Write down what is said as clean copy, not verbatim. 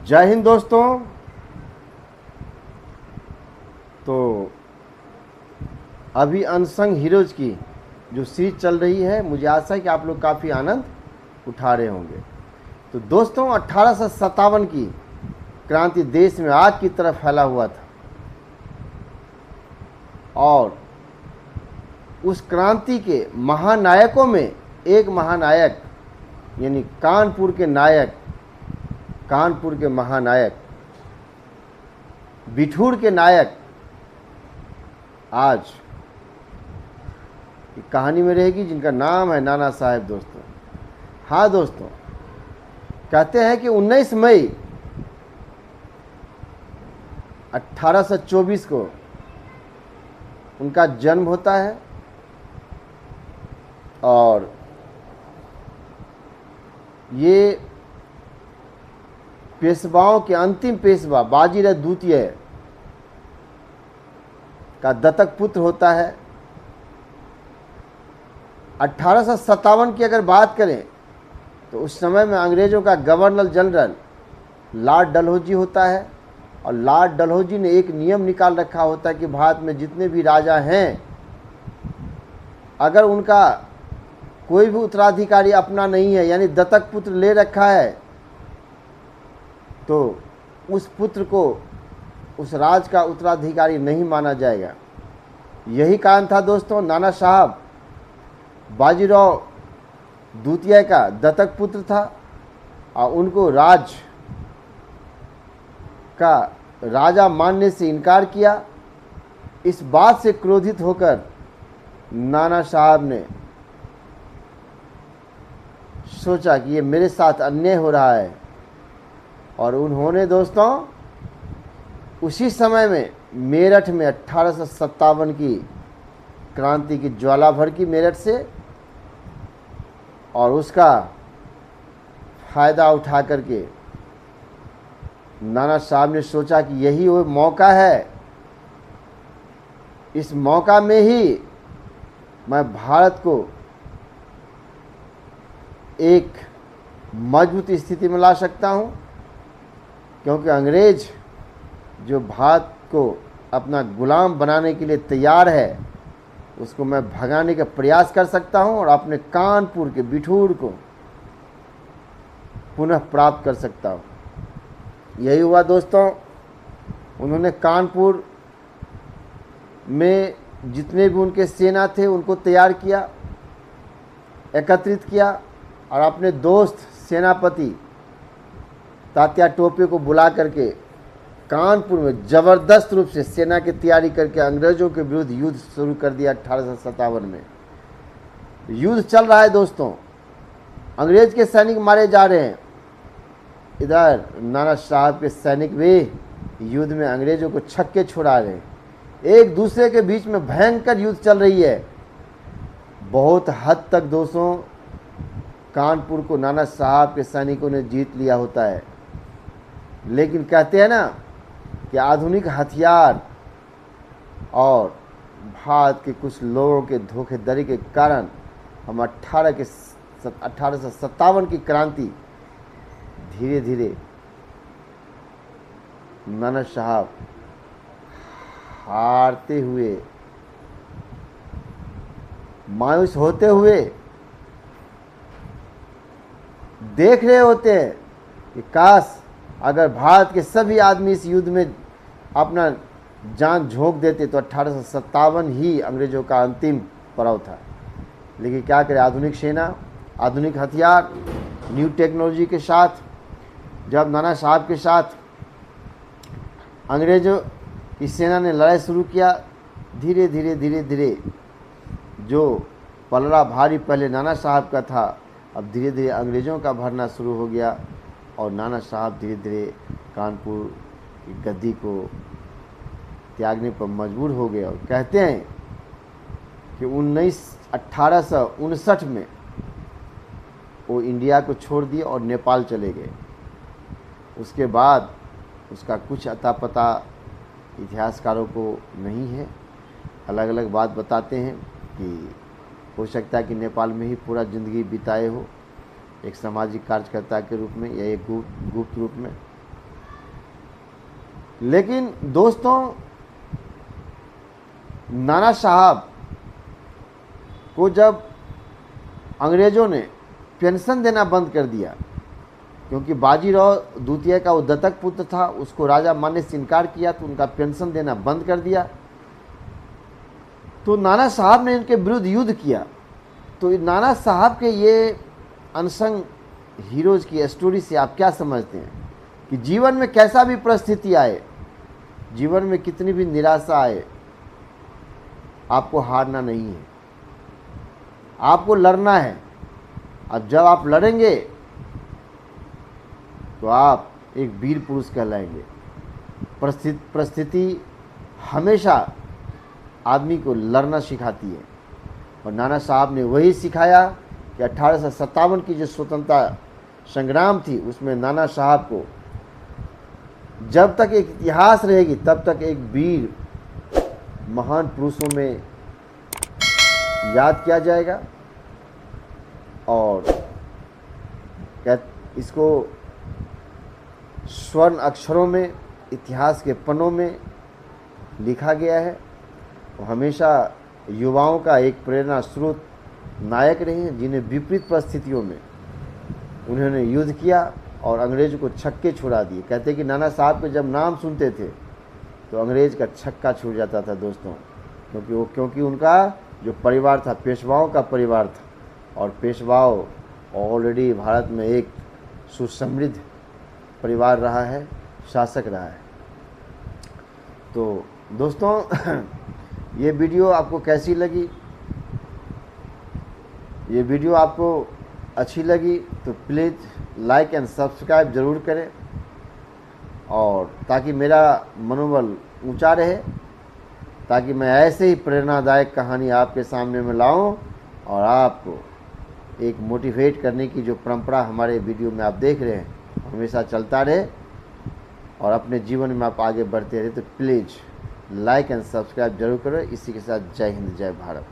जय हिंद दोस्तों। तो अभी अनसंग हीरोज़ की जो सीरीज चल रही है, मुझे आशा है कि आप लोग काफ़ी आनंद उठा रहे होंगे। तो दोस्तों 1857 की क्रांति देश में आग की तरह फैला हुआ था और उस क्रांति के महानायकों में एक महानायक यानी कानपुर के महानायक बिठूर के नायक आज एक कहानी में रहेगी, जिनका नाम है नाना साहेब। दोस्तों हाँ दोस्तों, कहते हैं कि 19 मई 1824 को उनका जन्म होता है और ये पेशवाओं के अंतिम पेशवा बाजीराव द्वितीय का दत्तक पुत्र होता है। 1857 की अगर बात करें तो उस समय में अंग्रेज़ों का गवर्नर जनरल लॉर्ड डलहौजी होता है और लॉर्ड डलहौजी ने एक नियम निकाल रखा होता है कि भारत में जितने भी राजा हैं, अगर उनका कोई भी उत्तराधिकारी अपना नहीं है यानी दत्तक पुत्र ले रखा है, तो उस पुत्र को उस राज का उत्तराधिकारी नहीं माना जाएगा। यही कारण था दोस्तों, नाना साहब बाजीराव द्वितीय का दत्तक पुत्र था और उनको राजा मानने से इनकार किया। इस बात से क्रोधित होकर नाना साहब ने सोचा कि ये मेरे साथ अन्याय हो रहा है और उन्होंने दोस्तों उसी समय में मेरठ में 1857 की क्रांति की ज्वाला भड़की मेरठ से, और उसका फ़ायदा उठा करके नाना साहब ने सोचा कि यही वो मौका है, इस मौका में ही मैं भारत को एक मजबूत स्थिति में ला सकता हूँ, क्योंकि अंग्रेज जो भारत को अपना गुलाम बनाने के लिए तैयार है, उसको मैं भगाने का प्रयास कर सकता हूँ और अपने कानपुर के बिठूर को पुनः प्राप्त कर सकता हूँ। यही हुआ दोस्तों। उन्होंने कानपुर में जितने भी उनके सेना थे उनको तैयार किया, एकत्रित किया और अपने दोस्त सेनापति तात्या टोपे को बुला करके कानपुर में ज़बरदस्त रूप से सेना की तैयारी करके अंग्रेज़ों के विरुद्ध युद्ध शुरू कर दिया। 1857 में युद्ध चल रहा है दोस्तों, अंग्रेज के सैनिक मारे जा रहे हैं, इधर नाना साहब के सैनिक भी युद्ध में अंग्रेज़ों को छक्के छुड़ा रहे हैं। एक दूसरे के बीच में भयंकर युद्ध चल रही है। बहुत हद तक दोस्तों कानपुर को नाना साहब के सैनिकों ने जीत लिया होता है, लेकिन कहते हैं ना कि आधुनिक हथियार और भारत के कुछ लोगों के धोखेधड़ी के कारण हम 1857 की क्रांति धीरे धीरे नाना साहब हारते हुए, मायूस होते हुए देख रहे होते हैं कि काश अगर भारत के सभी आदमी इस युद्ध में अपना जान झोंक देते तो 1857 ही अंग्रेज़ों का अंतिम पड़ाव था। लेकिन क्या करें, आधुनिक सेना, आधुनिक हथियार, न्यू टेक्नोलॉजी के साथ जब नाना साहब के साथ अंग्रेज़ों की सेना ने लड़ाई शुरू किया, धीरे धीरे जो पलड़ा भारी पहले नाना साहब का था, अब धीरे धीरे अंग्रेज़ों का भरना शुरू हो गया और नाना साहब धीरे धीरे कानपुर की गद्दी को त्यागने पर मजबूर हो गए। और कहते हैं कि 1859 में वो इंडिया को छोड़ दिए और नेपाल चले गए। उसके बाद उसका कुछ अता पता इतिहासकारों को नहीं है, अलग अलग बात बताते हैं कि हो सकता है कि नेपाल में ही पूरा ज़िंदगी बिताए हो, एक सामाजिक कार्यकर्ता के रूप में या एक गुप्त रूप में। लेकिन दोस्तों, नाना साहब को जब अंग्रेज़ों ने पेंशन देना बंद कर दिया, क्योंकि बाजीराव द्वितीय का वो दत्तक पुत्र था, उसको राजा मानने से इनकार किया तो उनका पेंशन देना बंद कर दिया। तो नाना साहब ने इनके विरुद्ध युद्ध किया। तो नाना साहब के ये अनसंग हीरोज की स्टोरी से आप क्या समझते हैं कि जीवन में कैसा भी परिस्थिति आए, जीवन में कितनी भी निराशा आए, आपको हारना नहीं है, आपको लड़ना है। अब जब आप लड़ेंगे तो आप एक वीर पुरुष कहलाएंगे। परिस्थिति हमेशा आदमी को लड़ना सिखाती है, और नाना साहब ने वही सिखाया कि 1857 की जो स्वतंत्रता संग्राम थी, उसमें नाना साहब को जब तक एक इतिहास रहेगी तब तक एक वीर महान पुरुषों में याद किया जाएगा। और इसको स्वर्ण अक्षरों में इतिहास के पन्नों में लिखा गया है। वो हमेशा युवाओं का एक प्रेरणा स्रोत नायक रहे हैं, जिन्हें विपरीत परिस्थितियों में उन्होंने युद्ध किया और अंग्रेज़ को छक्के छुड़ा दिए। कहते कि नाना साहब के जब नाम सुनते थे तो अंग्रेज़ का छक्का छूट जाता था दोस्तों, क्योंकि उनका जो परिवार था पेशवाओं का परिवार था, और पेशवाओं ऑलरेडी भारत में एक सुसमृद्ध परिवार रहा है, शासक रहा है। तो दोस्तों ये वीडियो आपको कैसी लगी? ये वीडियो आपको अच्छी लगी तो प्लीज़ लाइक एंड सब्सक्राइब ज़रूर करें, और ताकि मेरा मनोबल ऊंचा रहे, ताकि मैं ऐसे ही प्रेरणादायक कहानी आपके सामने में लाऊं और आपको एक मोटिवेट करने की जो परंपरा हमारे वीडियो में आप देख रहे हैं हमेशा चलता रहे, और अपने जीवन में आप आगे बढ़ते रहे। तो प्लीज़ लाइक एंड सब्सक्राइब जरूर करें। इसी के साथ जय हिंद, जय भारत।